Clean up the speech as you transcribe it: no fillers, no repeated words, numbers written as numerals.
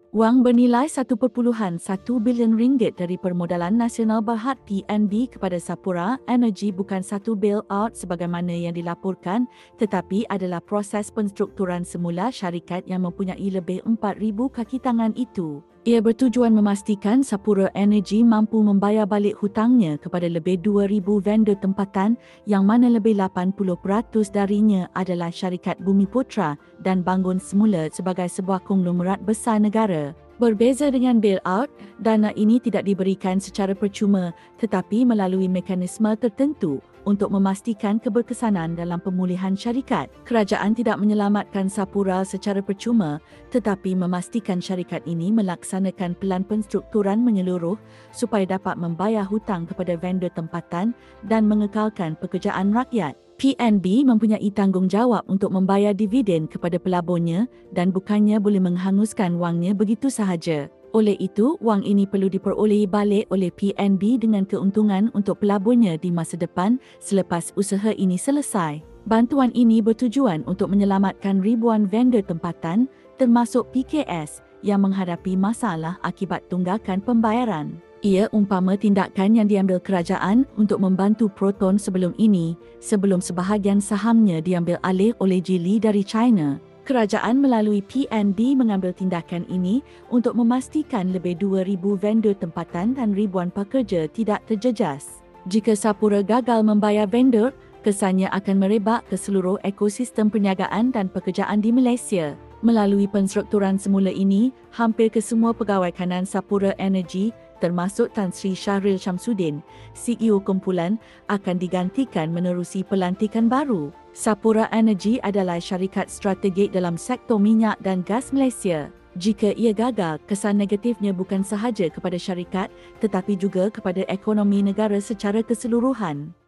Wang bernilai 1.1 bilion ringgit dari Permodalan Nasional Berhad PNB kepada Sapura Energy bukan satu bailout sebagaimana yang dilaporkan, tetapi adalah proses penstrukturan semula syarikat yang mempunyai lebih 4,000 kaki tangan itu. Ia bertujuan memastikan Sapura Energy mampu membayar balik hutangnya kepada lebih 2,000 vendor tempatan yang mana lebih 80% darinya adalah syarikat Bumiputra dan bangun semula sebagai sebuah konglomerat besar negara. Berbeza dengan bailout, dana ini tidak diberikan secara percuma tetapi melalui mekanisme tertentu untuk memastikan keberkesanan dalam pemulihan syarikat. Kerajaan tidak menyelamatkan Sapura secara percuma tetapi memastikan syarikat ini melaksanakan pelan penstrukturan menyeluruh supaya dapat membayar hutang kepada vendor tempatan dan mengekalkan pekerjaan rakyat. PNB mempunyai tanggungjawab untuk membayar dividen kepada pelaburnya dan bukannya boleh menghanguskan wangnya begitu sahaja. Oleh itu, wang ini perlu diperolehi balik oleh PNB dengan keuntungan untuk pelaburnya di masa depan selepas usaha ini selesai. Bantuan ini bertujuan untuk menyelamatkan ribuan vendor tempatan termasuk PKS yang menghadapi masalah akibat tunggakan pembayaran. Ia umpama tindakan yang diambil kerajaan untuk membantu Proton sebelum ini, sebelum sebahagian sahamnya diambil alih oleh Geely dari China. Kerajaan melalui PNB mengambil tindakan ini untuk memastikan lebih 2,000 vendor tempatan dan ribuan pekerja tidak terjejas. Jika Sapura gagal membayar vendor, kesannya akan merebak ke seluruh ekosistem perniagaan dan pekerjaan di Malaysia. Melalui penstrukturan semula ini, hampir kesemua pegawai kanan Sapura Energy termasuk Tan Sri Syahril Syamsuddin, CEO kumpulan, akan digantikan menerusi pelantikan baru. Sapura Energy adalah syarikat strategik dalam sektor minyak dan gas Malaysia. Jika ia gagal, kesan negatifnya bukan sahaja kepada syarikat tetapi juga kepada ekonomi negara secara keseluruhan.